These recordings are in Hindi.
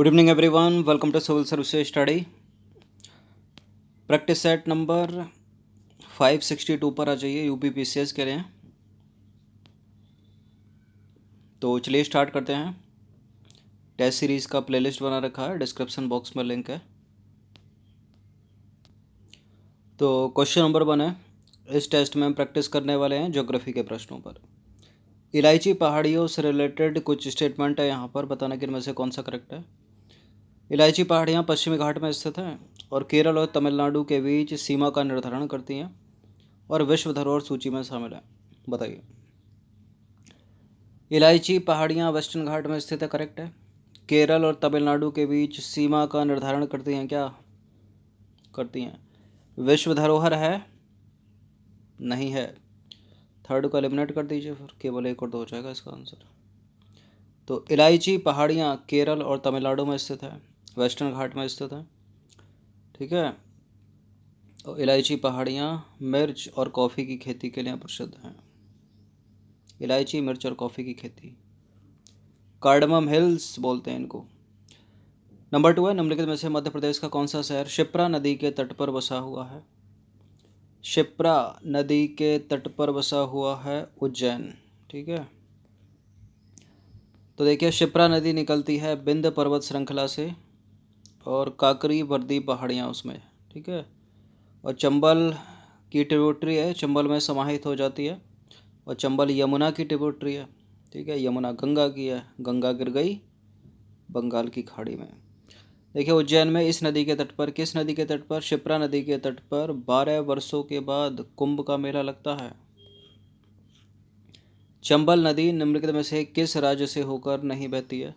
Good evening everyone, welcome to civil services study. Practice set number 562 पर आ जाइए, यूपी पीसीएस के लिए। तो चलिए स्टार्ट करते हैं। टेस्ट सीरीज़ का प्लेलिस्ट बना रखा है, डिस्क्रिप्शन बॉक्स में लिंक है। तो क्वेश्चन नंबर 1 है, इस टेस्ट में हम प्रैक्टिस करने वाले हैं ज्योग्राफी के प्रश्नों पर। इलायची पहाड़ियों से रिलेटेड कुछ स्टेटमेंट है यहाँ पर, बताना कि इनमें से कौन सा करेक्ट है। इलायची पहाड़ियाँ पश्चिमी घाट में स्थित हैं और केरल और तमिलनाडु के बीच सीमा का निर्धारण करती हैं और विश्व धरोहर सूची में शामिल है। बताइए। इलायची पहाड़ियाँ वेस्टर्न घाट में स्थित है, करेक्ट है। केरल और तमिलनाडु के बीच सीमा का निर्धारण करती हैं, क्या करती हैं? विश्व धरोहर है, नहीं है। थर्ड को एलिमिनेट कर दीजिए, फिर केवल एक और दो हो जाएगा इसका आंसर। तो इलायची पहाड़ियाँ केरल और तमिलनाडु में स्थित है, वेस्टर्न घाट में स्थित है, ठीक है। और इलायची पहाड़ियाँ मिर्च और कॉफ़ी की खेती के लिए प्रसिद्ध हैं। इलायची, मिर्च और कॉफ़ी की खेती, कार्डमम हिल्स बोलते हैं इनको। नंबर 2 है, निम्नलिखित में से मध्य प्रदेश का कौन सा शहर शिप्रा नदी के तट पर बसा हुआ है? शिप्रा नदी के तट पर बसा हुआ है उज्जैन, ठीक है। तो देखिए, शिप्रा नदी निकलती है विंध्य पर्वत श्रृंखला से और काकरी वर्दी पहाड़ियाँ उसमें, ठीक है। और चंबल की ट्रिब्यूटरी है, चंबल में समाहित हो जाती है। और चंबल यमुना की ट्रिब्यूटरी है, ठीक है। यमुना गंगा की है, गंगा गिर गई बंगाल की खाड़ी में। देखिए, उज्जैन में इस नदी के तट पर, किस नदी के तट पर? शिप्रा नदी के तट पर 12 वर्षों के बाद कुंभ का मेला लगता है। चंबल नदी निम्नलिखित में से किस राज्य से होकर नहीं बहती है?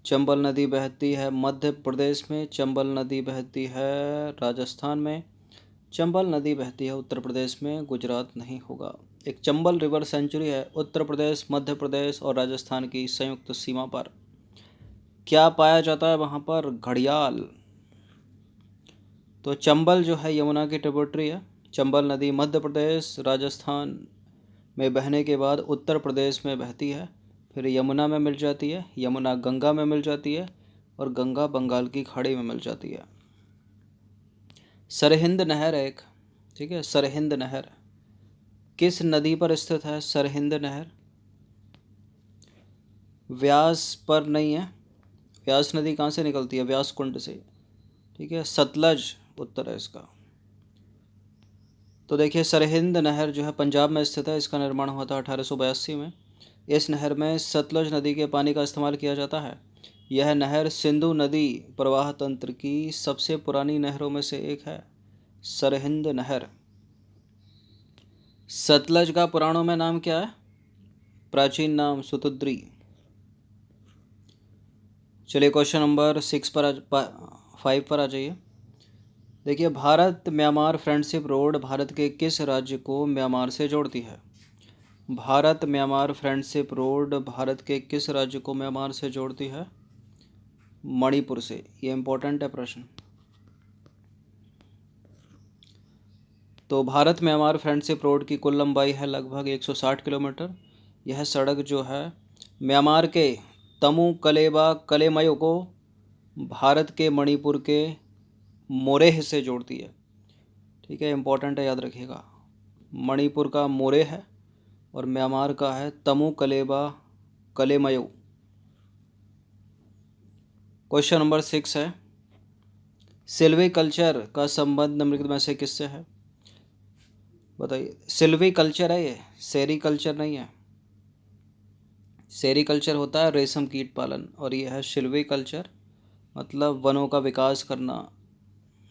चंबल नदी बहती है मध्य प्रदेश में, चंबल नदी बहती है राजस्थान में, चंबल नदी बहती है उत्तर प्रदेश में, गुजरात नहीं होगा। एक चंबल रिवर सेंचुरी है उत्तर प्रदेश, मध्य प्रदेश और राजस्थान की संयुक्त सीमा पर। क्या पाया जाता है वहाँ पर? घड़ियाल। तो चंबल जो है यमुना की ट्रिब्यूटरी है। चंबल नदी मध्य प्रदेश राजस्थान में बहने के बाद उत्तर प्रदेश में बहती है, फिर यमुना में मिल जाती है, यमुना गंगा में मिल जाती है और गंगा बंगाल की खाड़ी में मिल जाती है। सरहिंद नहर एक, ठीक है। सरहिंद नहर किस नदी पर स्थित है? सरहिंद नहर व्यास पर नहीं है। व्यास नदी कहाँ से निकलती है? व्यास कुंड से, ठीक है। सतलज उत्तर है इसका। तो देखिए, सरहिंद नहर जो है पंजाब में स्थित है, इसका निर्माण हुआ था 1882 में। इस नहर में सतलज नदी के पानी का इस्तेमाल किया जाता है। यह नहर सिंधु नदी प्रवाह तंत्र की सबसे पुरानी नहरों में से एक है, सरहिंद नहर। सतलज का पुराणों में नाम क्या है? प्राचीन नाम सुतुद्री। चलिए क्वेश्चन नंबर 5 पर आ जाइए। देखिए, Bharat Myanmar friendship road Bharat के किस राज्य को म्यांमार से जोड़ती है? Bharat Myanmar friendship road Bharat के किस राज्य को म्यांमार से जोड़ती है? मणिपुर से। ये इंपॉर्टेंट है प्रश्न। तो भारत म्यांमार फ्रेंडशिप रोड की कुल लंबाई है लगभग 160 किलोमीटर। यह सड़क जो है म्यांमार के तमु कलेबा कलेमयो को भारत के मणिपुर के मोरेह से जोड़ती है, ठीक है। इंपॉर्टेंट है, याद रखिएगा। मणिपुर का मोरेह है और म्यांमार का है तमु कलेबा कलेमयो। क्वेश्चन नंबर 6 है, सिल्वी कल्चर का संबंध निम्नलिखित में से किससे है? बताइए। सिल्वी कल्चर है ये, सेरी कल्चर नहीं है। सेरी कल्चर होता है रेशम कीट पालन और ये है सिल्वी कल्चर, मतलब वनों का विकास करना,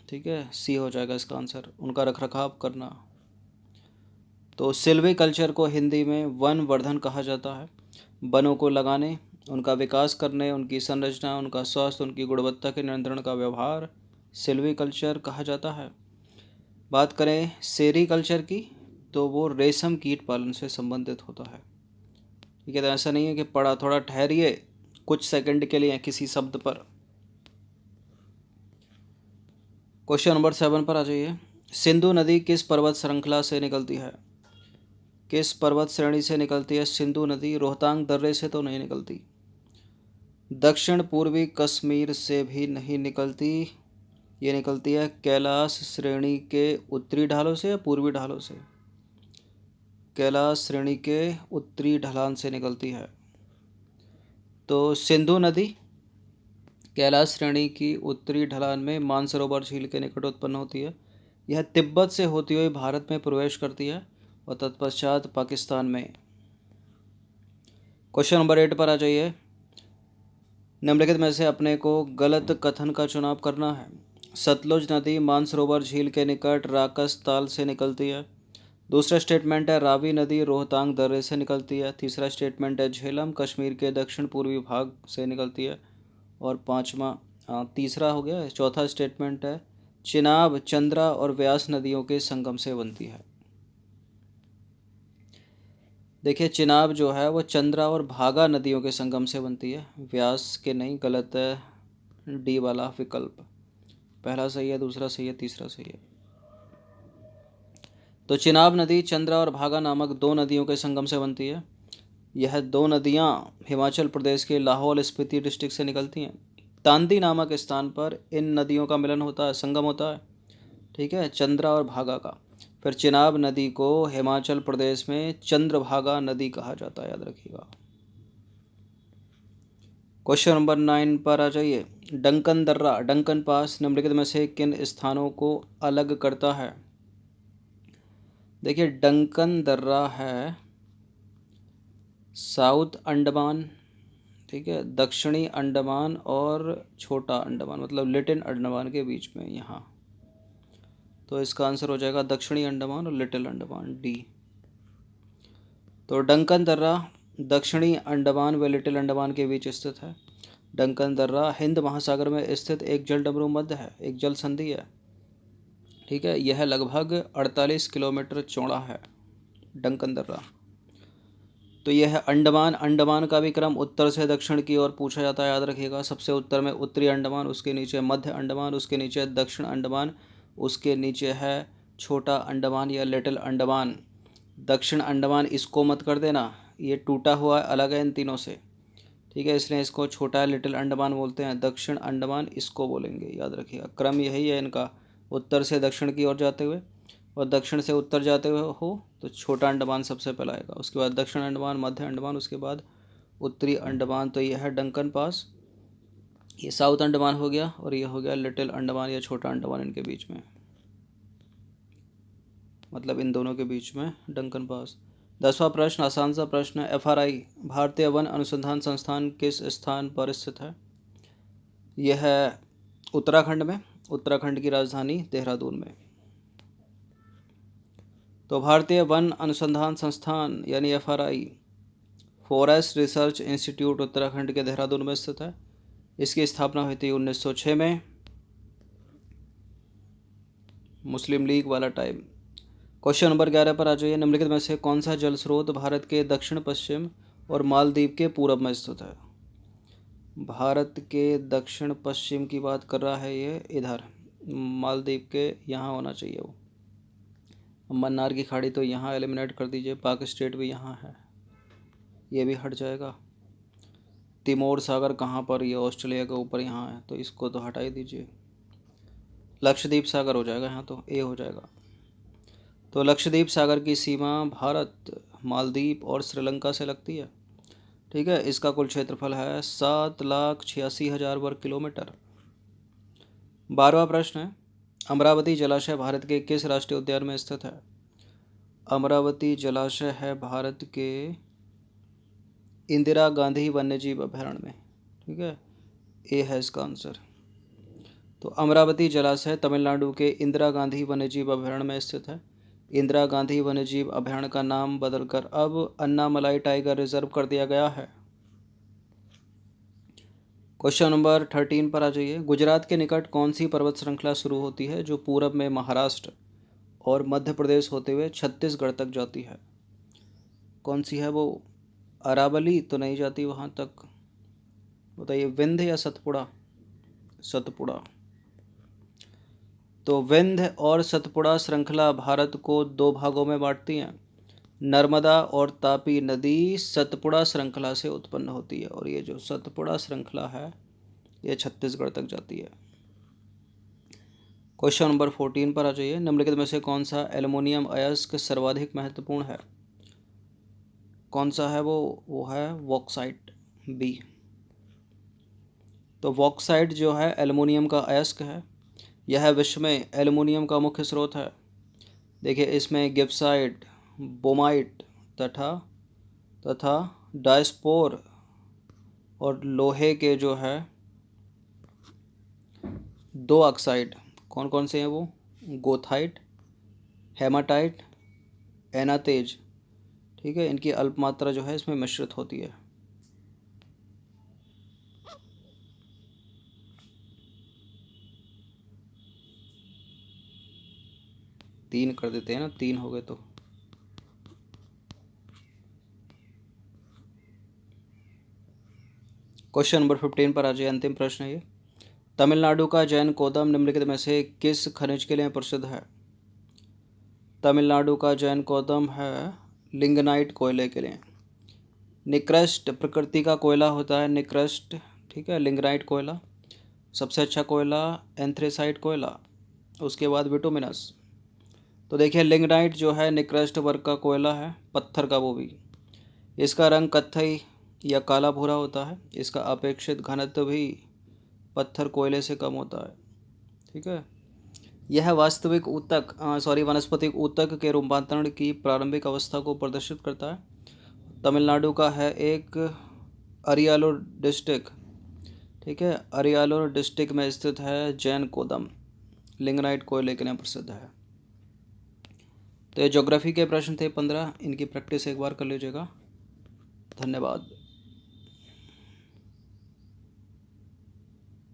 ठीक है। सी हो जाएगा इसका आंसर, उनका रखरखाव करना। तो सिल्वी कल्चर को हिंदी में वन वर्धन कहा जाता है। वनों को लगाने, उनका विकास करने, उनकी संरचना, उनका स्वास्थ्य, उनकी गुणवत्ता के नियंत्रण का व्यवहार सिल्वी कल्चर कहा जाता है। बात करें सेरी कल्चर की तो वो रेशम कीट पालन से संबंधित होता है, ठीक है। तो ऐसा नहीं है कि पढ़ा, थोड़ा ठहरिए कुछ सेकंड के लिए किसी शब्द पर। क्वेश्चन नंबर 7 पर आ जाइए। सिंधु नदी किस पर्वत श्रृंखला से निकलती है? किस पर्वत श्रेणी से निकलती है सिंधु नदी? रोहतांग दर्रे से तो नहीं निकलती। दक्षिण पूर्वी कश्मीर से भी नहीं निकलती, ये निकलती है कैलाश श्रेणी के उत्तरी ढालों से या पूर्वी ढालों से? कैलाश श्रेणी के उत्तरी ढलान से निकलती है। तो सिंधु नदी कैलाश श्रेणी की उत्तरी ढलान में मानसरोवर झील के निकट उत्पन्न होती है। यह तिब्बत से होती हुई भारत में प्रवेश करती है और तत्पश्चात पाकिस्तान में। क्वेश्चन नंबर 8 पर आ जाइए। निम्नलिखित में से अपने को गलत कथन का चुनाव करना है। सतलुज नदी मानसरोवर झील के निकट राकस ताल से निकलती है। दूसरा स्टेटमेंट है रावी नदी रोहतांग दर्रे से निकलती है। तीसरा स्टेटमेंट है झेलम कश्मीर के दक्षिण पूर्वी भाग से निकलती है। और पांचवा तीसरा हो गया। चौथा स्टेटमेंट है चिनाब चंद्रा और व्यास नदियों के संगम से बनती है। देखिए चिनाब जो है वो चंद्रा और भागा नदियों के संगम से बनती है, व्यास के नहीं, गलत है डी वाला विकल्प। पहला सही है, दूसरा सही है, तीसरा सही है। तो चिनाब नदी चंद्रा और भागा नामक दो नदियों के संगम से बनती है। यह दो नदियां हिमाचल प्रदेश के लाहौल स्पीति डिस्ट्रिक्ट से निकलती हैं। तांदी नामक स्थान पर इन नदियों का मिलन होता है, संगम होता है, ठीक है, चंद्रा और भागा का। फिर चिनाब नदी को हिमाचल प्रदेश में चंद्रभागा नदी कहा जाता है, याद रखिएगा। क्वेश्चन नंबर 9 पर आ जाइए। डंकन दर्रा डंकन पास निम्नलिखित में से किन स्थानों को अलग करता है? देखिए डंकन दर्रा है साउथ अंडमान, ठीक है, दक्षिणी अंडमान और छोटा अंडमान, मतलब लिटिल अंडमान के बीच में यहाँ। तो इसका आंसर हो जाएगा दक्षिणी अंडमान और लिटिल अंडमान, डी। तो डंकन दर्रा दक्षिणी अंडमान व लिटिल अंडमान के बीच स्थित है। डंकन दर्रा हिंद महासागर में स्थित एक जलडमरू मध्य है, एक जल संधि है, ठीक है। यह लगभग 48 किलोमीटर चौड़ा है डंकन दर्रा। तो यह अंडमान का भी क्रम उत्तर से दक्षिण की ओर पूछा जाता है, याद रखिएगा। सबसे उत्तर में उत्तरी अंडमान, उसके नीचे मध्य अंडमान, उसके नीचे दक्षिण अंडमान, उसके नीचे है छोटा अंडमान या लिटिल अंडमान। दक्षिण अंडमान इसको मत कर देना, ये टूटा हुआ अलग है इन तीनों से, ठीक है, इसलिए इसको छोटा लिटिल अंडमान बोलते हैं। दक्षिण अंडमान इसको बोलेंगे, याद रखिएगा। क्रम यही है इनका, उत्तर से दक्षिण की ओर जाते हुए और दक्षिण से उत्तर जाते हुए हो तो छोटा अंडमान सबसे पहले आएगा, उसके बाद दक्षिण अंडमान, मध्य अंडमान, उसके बाद उत्तरी अंडमान। तो यह है डंकन पास, ये साउथ अंडमान हो गया और ये हो गया लिटिल अंडमान या छोटा अंडमान, इनके बीच में, मतलब इन दोनों के बीच में डंकन पास। 10वां प्रश्न आसान सा प्रश्न है। FRI भारतीय वन अनुसंधान संस्थान किस स्थान पर स्थित है? यह है उत्तराखंड में, उत्तराखंड की राजधानी देहरादून में। तो भारतीय वन अनुसंधान संस्थान यानी FRI forest research institute Uttarakhand के देहरादून में स्थित है। इसकी स्थापना हुई थी 1906 में, मुस्लिम लीग वाला टाइम। क्वेश्चन नंबर 11 पर आ जाइए। निम्नलिखित में से कौन सा जल स्रोत भारत के दक्षिण पश्चिम और मालदीव के पूरब में स्थित है? भारत के दक्षिण पश्चिम की बात कर रहा है, ये इधर मालदीव के यहाँ होना चाहिए वो। मन्नार की खाड़ी तो यहाँ एलिमिनेट कर दीजिए, पाक स्टेट भी यहाँ है, ये भी हट जाएगा। तिमोर सागर कहाँ पर, ये ऑस्ट्रेलिया के ऊपर यहाँ है, तो इसको तो हटा ही दीजिए। लक्षद्वीप सागर हो जाएगा यहाँ, तो ए हो जाएगा। तो लक्षद्वीप सागर की सीमा भारत, मालदीव और श्रीलंका से लगती है, ठीक है। इसका कुल क्षेत्रफल है 7,86,000 वर्ग किलोमीटर। 12वां प्रश्न है। अमरावती जलाशय भारत के किस राष्ट्रीय उद्यान में स्थित है? अमरावती जलाशय है भारत के इंदिरा गांधी वन्यजीव अभयारण्य में, ठीक है, ए है इसका आंसर। तो अमरावती जलाशय तमिलनाडु के इंदिरा गांधी वन्यजीव अभयारण्य में स्थित है। इंदिरा गांधी वन्यजीव अभयारण्य का नाम बदलकर अब अन्नामलाई टाइगर रिजर्व कर दिया गया है। क्वेश्चन नंबर 13 पर आ जाइए। गुजरात के निकट कौन सी पर्वत श्रृंखला शुरू होती है जो पूरब में महाराष्ट्र और मध्य प्रदेश होते हुए छत्तीसगढ़ तक जाती है? कौन सी है वो? अरावली तो नहीं जाती वहाँ तक, बताइए। विंध्य या सतपुड़ा? सतपुड़ा। तो विंध्य और सतपुड़ा श्रृंखला भारत को दो भागों में बांटती हैं, नर्मदा और तापी नदी सतपुड़ा श्रृंखला से उत्पन्न होती है, और ये जो सतपुड़ा श्रृंखला है ये छत्तीसगढ़ तक जाती है। क्वेश्चन नंबर 14 पर आ जाइए। निम्नलिखित में से कौन सा एल्युमिनियम अयस्क सर्वाधिक महत्वपूर्ण है? कौन सा है वो है बॉक्साइट, बी। तो बॉक्साइट जो है एल्युमिनियम का अयस्क है। यह विश्व में एल्युमिनियम का मुख्य स्रोत है। देखिए इसमें गिब्साइट, बोमाइट तथा डायस्पोर और लोहे के जो है 2 ऑक्साइड, कौन कौन से हैं वो? गोथाइट, हेमाटाइट, एनातेज, ठीक है, इनकी अल्प मात्रा जो है इसमें मिश्रित होती है। तीन कर देते हैं ना, 3 हो गए तो। क्वेश्चन नंबर 15 पर आ जाए, अंतिम प्रश्न है ये। तमिलनाडु का जैन कोदम निम्नलिखित में से किस खनिज के लिए प्रसिद्ध है? तमिलनाडु का जैन कोदम है लिंगनाइट कोयले के लिए। निकृष्ट प्रकृति का कोयला होता है निकृष्ट, ठीक है, लिंगनाइट कोयला। सबसे अच्छा कोयला एंथ्रेसाइट कोयला, उसके बाद बिटुमिनस। तो देखिए लिंगनाइट जो है निकृष्ट वर्ग का कोयला है, पत्थर का वो भी। इसका रंग कत्थई या काला भूरा होता है। इसका अपेक्षित घनत्व भी पत्थर कोयले से कम होता है, ठीक है। यह वास्तविक ऊतक वनस्पतिक ऊतक के रूपांतरण की प्रारंभिक अवस्था को प्रदर्शित करता है। तमिलनाडु का है एक अरियालूर डिस्ट्रिक्ट, ठीक है, अरियालूर डिस्ट्रिक्ट में स्थित है जैन कोदम, लिंगनाइट कोयले के लिए प्रसिद्ध है। तो ये ज्योग्राफी के प्रश्न थे 15, इनकी प्रैक्टिस एक बार कर लीजिएगा। धन्यवाद।